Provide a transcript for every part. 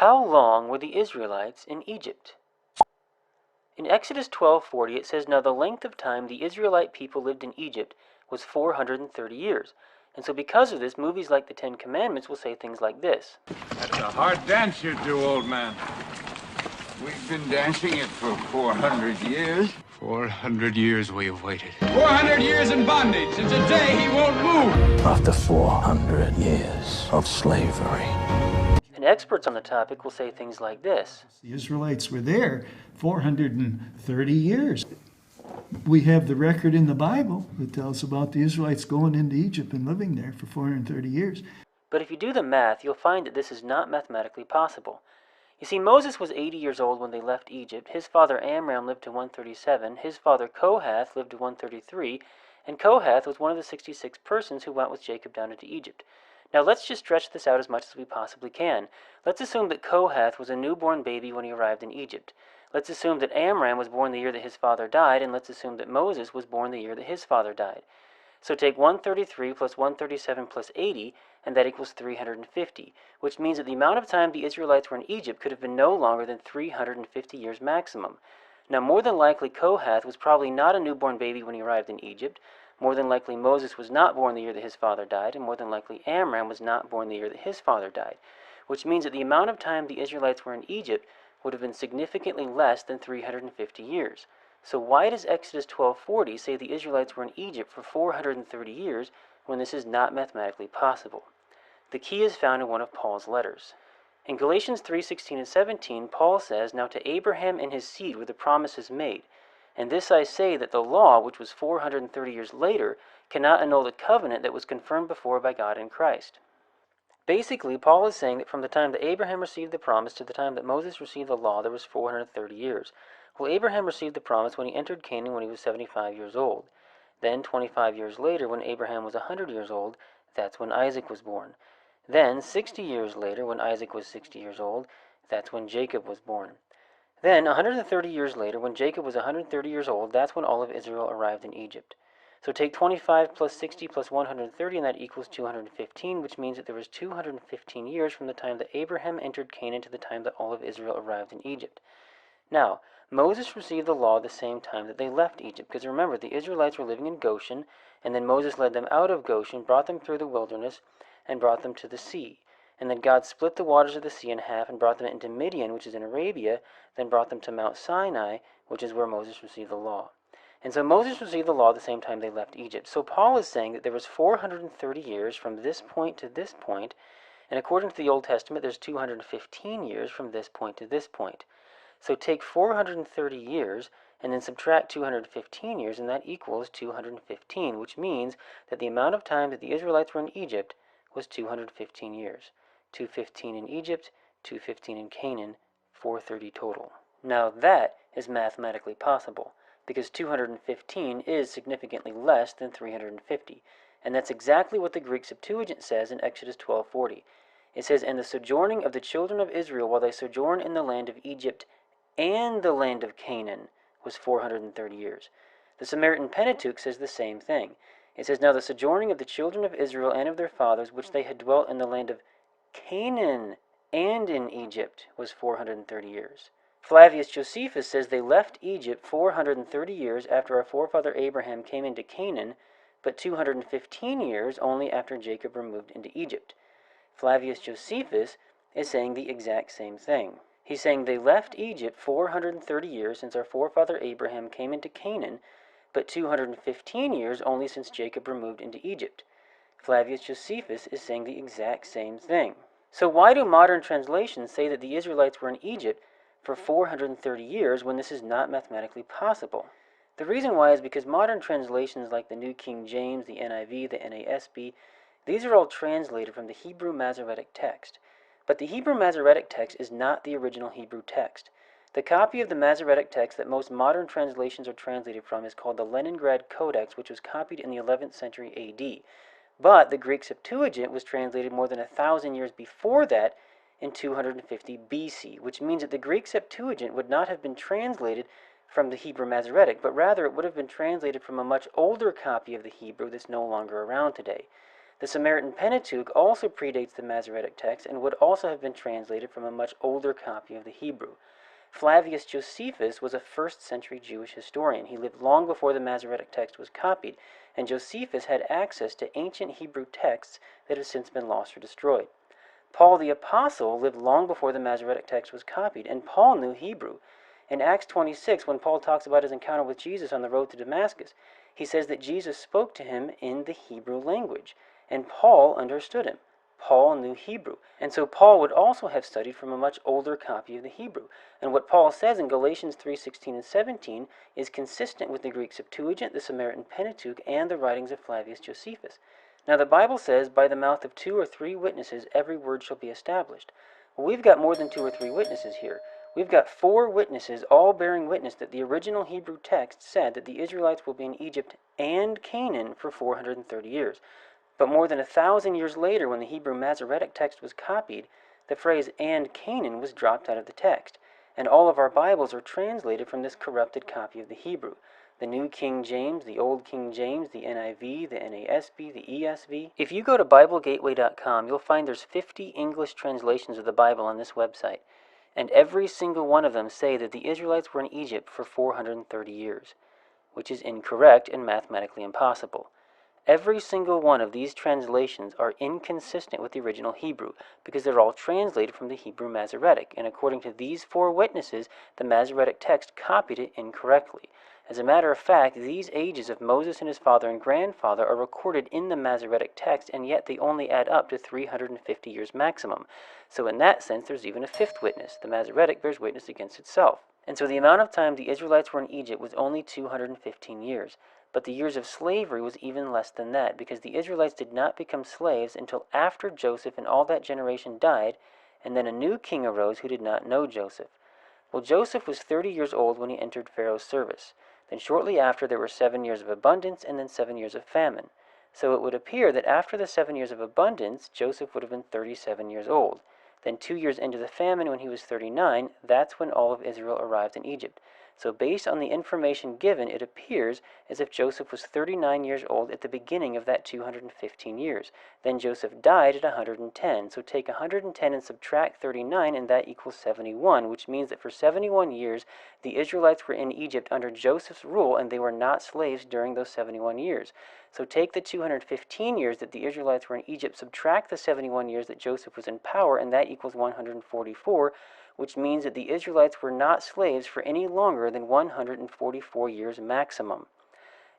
How long were the Israelites in Egypt? In Exodus 12:40 it says, "Now the length of time the Israelite people lived in Egypt was 430 years. And so because of this, movies like the Ten Commandments will say things like this. That's a hard dance you do, old man. We've been dancing it for 400 years. 400 years we have waited. 400 years in bondage, and today he won't move. After 400 years of slavery. And experts on the topic will say things like this. The Israelites were there 430 years. We have the record in the Bible that tells about the Israelites going into Egypt and living there for 430 years. But if you do the math, you'll find that this is not mathematically possible. You see, Moses was 80 years old when they left Egypt, his father Amram lived to 137, his father Kohath lived to 133, and Kohath was one of the 66 persons who went with Jacob down into Egypt. Now let's just stretch this out as much as we possibly can. Let's assume that Kohath was a newborn baby when he arrived in Egypt. Let's assume that Amram was born the year that his father died, and let's assume that Moses was born the year that his father died. So take 133 plus 137 plus 80, and that equals 350, which means that the amount of time the Israelites were in Egypt could have been no longer than 350 years maximum. Now more than likely Kohath was probably not a newborn baby when he arrived in Egypt, more than likely Moses was not born the year that his father died, and more than likely Amram was not born the year that his father died, which means that the amount of time the Israelites were in Egypt would have been significantly less than 350 years. So why does Exodus 12:40 say the Israelites were in Egypt for 430 years when this is not mathematically possible? The key is found in one of Paul's letters. In Galatians 3:16 and 17, Paul says, "Now to Abraham and his seed were the promises made. And this I say, that the law, which was 430 years later, cannot annul the covenant that was confirmed before by God in Christ." Basically, Paul is saying that from the time that Abraham received the promise to the time that Moses received the law, there was 430 years. Well, Abraham received the promise when he entered Canaan when he was 75 years old. Then, 25 years later, when Abraham was 100 years old, that's when Isaac was born. Then, 60 years later, when Isaac was 60 years old, that's when Jacob was born. Then, 130 years later, when Jacob was 130 years old, that's when all of Israel arrived in Egypt. So take 25 plus 60 plus 130, and that equals 215, which means that there was 215 years from the time that Abraham entered Canaan to the time that all of Israel arrived in Egypt. Now, Moses received the law at the same time that they left Egypt, because remember, the Israelites were living in Goshen, and then Moses led them out of Goshen, brought them through the wilderness, and brought them to the sea. And then God split the waters of the sea in half and brought them into Midian, which is in Arabia, then brought them to Mount Sinai, which is where Moses received the law. And so Moses received the law at the same time they left Egypt. So Paul is saying that there was 430 years from this point to this point, and according to the Old Testament, there's 215 years from this point to this point. So take 430 years and then subtract 215 years, and that equals 215, which means that the amount of time that the Israelites were in Egypt was 215 years. 215 in Egypt, 215 in Canaan, 430 total. Now that is mathematically possible, because 215 is significantly less than 350, and that's exactly what the Greek Septuagint says in Exodus 12:40. It says, "And the sojourning of the children of Israel while they sojourn in the land of Egypt and the land of Canaan was 430 years. The Samaritan Pentateuch says the same thing. It says, "Now the sojourning of the children of Israel and of their fathers, which they had dwelt in the land of Canaan and in Egypt, was 430 years. Flavius Josephus says they left Egypt 430 years after our forefather Abraham came into Canaan, but 215 years only after Jacob removed into Egypt. Flavius Josephus is saying the exact same thing. He's saying they left Egypt 430 years since our forefather Abraham came into Canaan, but 215 years only since Jacob removed into Egypt. Flavius Josephus is saying the exact same thing. So why do modern translations say that the Israelites were in Egypt for 430 years when this is not mathematically possible? The reason why is because modern translations like the New King James, the NIV, the NASB, these are all translated from the Hebrew Masoretic text. But the Hebrew Masoretic text is not the original Hebrew text. The copy of the Masoretic text that most modern translations are translated from is called the Leningrad Codex, which was copied in the 11th century AD. But the Greek Septuagint was translated more than 1,000 years before that in 250 BC, which means that the Greek Septuagint would not have been translated from the Hebrew Masoretic, but rather it would have been translated from a much older copy of the Hebrew that's no longer around today. The Samaritan Pentateuch also predates the Masoretic text and would also have been translated from a much older copy of the Hebrew. Flavius Josephus was a 1st century Jewish historian. He lived long before the Masoretic text was copied, and Josephus had access to ancient Hebrew texts that have since been lost or destroyed. Paul the Apostle lived long before the Masoretic text was copied, and Paul knew Hebrew. In Acts 26, when Paul talks about his encounter with Jesus on the road to Damascus, he says that Jesus spoke to him in the Hebrew language, and Paul understood him. Paul knew Hebrew, and so Paul would also have studied from a much older copy of the Hebrew. And what Paul says in Galatians 3:16 and 17 is consistent with the Greek Septuagint, the Samaritan Pentateuch, and the writings of Flavius Josephus. Now the Bible says, by the mouth of 2 or 3 witnesses every word shall be established. Well, we've got more than 2 or 3 witnesses here. We've got 4 witnesses all bearing witness that the original Hebrew text said that the Israelites will be in Egypt and Canaan for 430 years. But more than 1,000 years later, when the Hebrew Masoretic text was copied, the phrase "and Canaan" was dropped out of the text, and all of our Bibles are translated from this corrupted copy of the Hebrew. The New King James, the Old King James, the NIV, the NASB, the ESV. If you go to BibleGateway.com, you'll find there's 50 English translations of the Bible on this website, and every single one of them say that the Israelites were in Egypt for 430 years, which is incorrect and mathematically impossible. Every single one of these translations are inconsistent with the original Hebrew because they're all translated from the Hebrew Masoretic, and according to these 4 witnesses, the Masoretic text copied it incorrectly. As a matter of fact, these ages of Moses and his father and grandfather are recorded in the Masoretic text, and yet they only add up to 350 years maximum. So in that sense, there's even a 5th witness. The Masoretic bears witness against itself. And so the amount of time the Israelites were in Egypt was only 215 years. But the years of slavery was even less than that, because the Israelites did not become slaves until after Joseph and all that generation died, and then a new king arose who did not know Joseph. Well, Joseph was 30 years old when he entered Pharaoh's service. Then shortly after there were 7 years of abundance and then 7 years of famine. So it would appear that after the 7 years of abundance, Joseph would have been 37 years old. Then 2 years into the famine, when he was 39, that's when all of Israel arrived in Egypt. So based on the information given, it appears as if Joseph was 39 years old at the beginning of that 215 years. Then Joseph died at 110. So take 110 and subtract 39, and that equals 71, which means that for 71 years, the Israelites were in Egypt under Joseph's rule, and they were not slaves during those 71 years. So take the 215 years that the Israelites were in Egypt, subtract the 71 years that Joseph was in power, and that equals 144, which means that the Israelites were not slaves for any longer than 144 years maximum.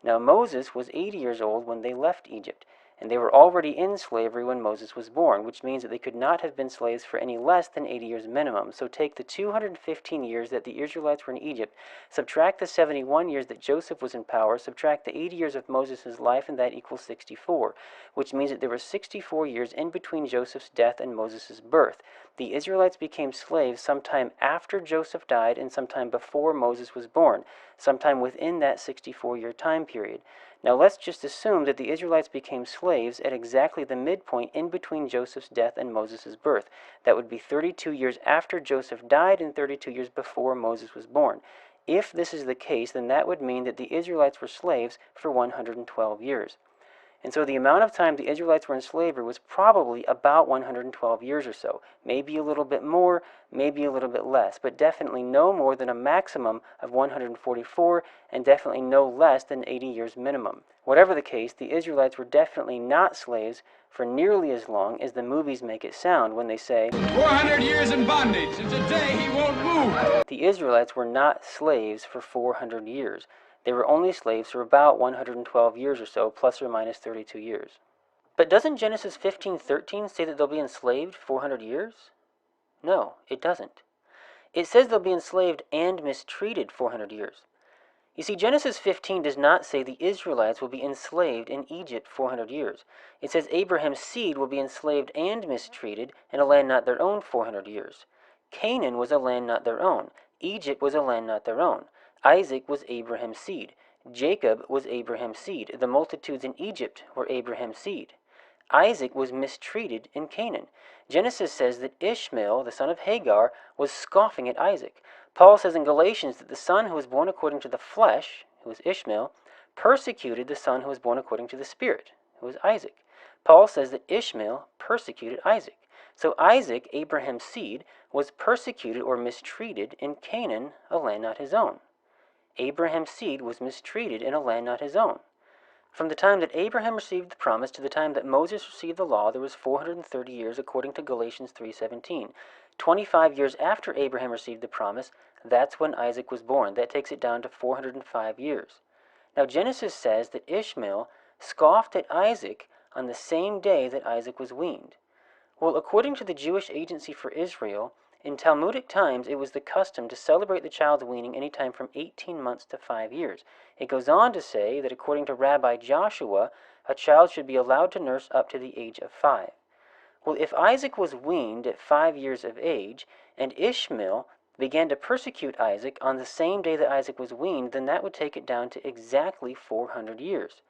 Now Moses was 80 years old when they left Egypt, and they were already in slavery when Moses was born, which means that they could not have been slaves for any less than 80 years minimum. So take the 215 years that the Israelites were in Egypt, subtract the 71 years that Joseph was in power, subtract the 80 years of Moses' life, and that equals 64, which means that there were 64 years in between Joseph's death and Moses' birth. The Israelites became slaves sometime after Joseph died and sometime before Moses was born, sometime within that 64-year time period. Now let's just assume that the Israelites became slaves at exactly the midpoint in between Joseph's death and Moses' birth. That would be 32 years after Joseph died and 32 years before Moses was born. If this is the case, then that would mean that the Israelites were slaves for 112 years. And so the amount of time the Israelites were in slavery was probably about 112 years or so. Maybe a little bit more, maybe a little bit less, but definitely no more than a maximum of 144, and definitely no less than 80 years minimum. Whatever the case, the Israelites were definitely not slaves for nearly as long as the movies make it sound when they say, 400 years in bondage, and today he won't move. The Israelites were not slaves for 400 years. They were only slaves for about 112 years or so, plus or minus 32 years. But doesn't Genesis 15:13 say that they'll be enslaved 400 years? No, it doesn't. It says they'll be enslaved and mistreated 400 years. You see, Genesis 15 does not say the Israelites will be enslaved in Egypt 400 years. It says Abraham's seed will be enslaved and mistreated in a land not their own 400 years. Canaan was a land not their own. Egypt was a land not their own. Isaac was Abraham's seed. Jacob was Abraham's seed. The multitudes in Egypt were Abraham's seed. Isaac was mistreated in Canaan. Genesis says that Ishmael, the son of Hagar, was scoffing at Isaac. Paul says in Galatians that the son who was born according to the flesh, who was Ishmael, persecuted the son who was born according to the Spirit, who was Isaac. Paul says that Ishmael persecuted Isaac. So Isaac, Abraham's seed, was persecuted or mistreated in Canaan, a land not his own. Abraham's seed was mistreated in a land not his own. From the time that Abraham received the promise to the time that Moses received the law, there was 430 years according to Galatians 3:17. 25 years after Abraham received the promise, that's when Isaac was born. That takes it down to 405 years. Now Genesis says that Ishmael scoffed at Isaac on the same day that Isaac was weaned. Well, according to the Jewish Agency for Israel, in Talmudic times it was the custom to celebrate the child's weaning any time from 18 months to 5 years. It goes on to say that according to Rabbi Joshua, a child should be allowed to nurse up to the age of 5. Well, if Isaac was weaned at 5 years of age, and Ishmael began to persecute Isaac on the same day that Isaac was weaned, then that would take it down to exactly 400 years.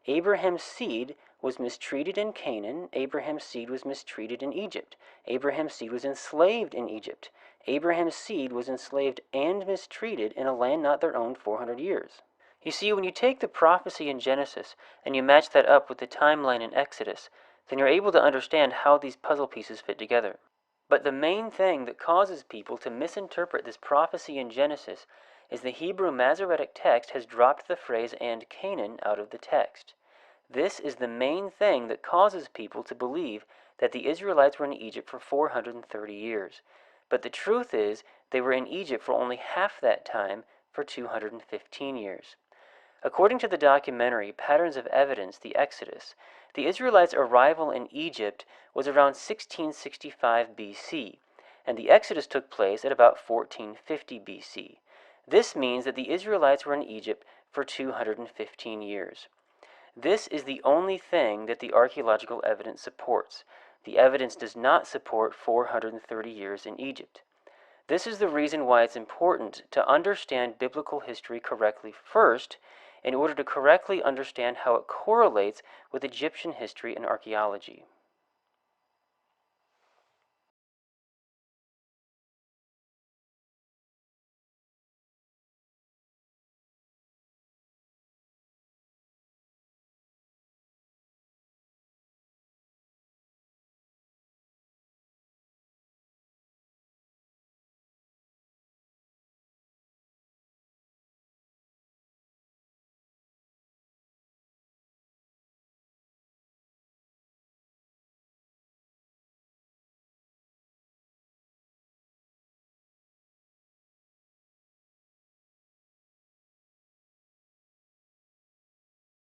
Abraham's seed was mistreated in Canaan. Abraham's seed was mistreated in Egypt. Abraham's seed was enslaved in Egypt. Abraham's seed was enslaved and mistreated in a land not their own 400 years. You see, when you take the prophecy in Genesis and you match that up with the timeline in Exodus, then you're able to understand how these puzzle pieces fit together. But the main thing that causes people to misinterpret this prophecy in Genesis is the Hebrew Masoretic text has dropped the phrase "and Canaan" out of the text. This is the main thing that causes people to believe that the Israelites were in Egypt for 430 years. But the truth is, they were in Egypt for only half that time, for 215 years. According to the documentary Patterns of Evidence, The Exodus, the Israelites' arrival in Egypt was around 1665 BC, and the Exodus took place at about 1450 BC. This means that the Israelites were in Egypt for 215 years. This is the only thing that the archaeological evidence supports. The evidence does not support 430 years in Egypt. This is the reason why it's important to understand biblical history correctly first, in order to correctly understand how it correlates with Egyptian history and archaeology.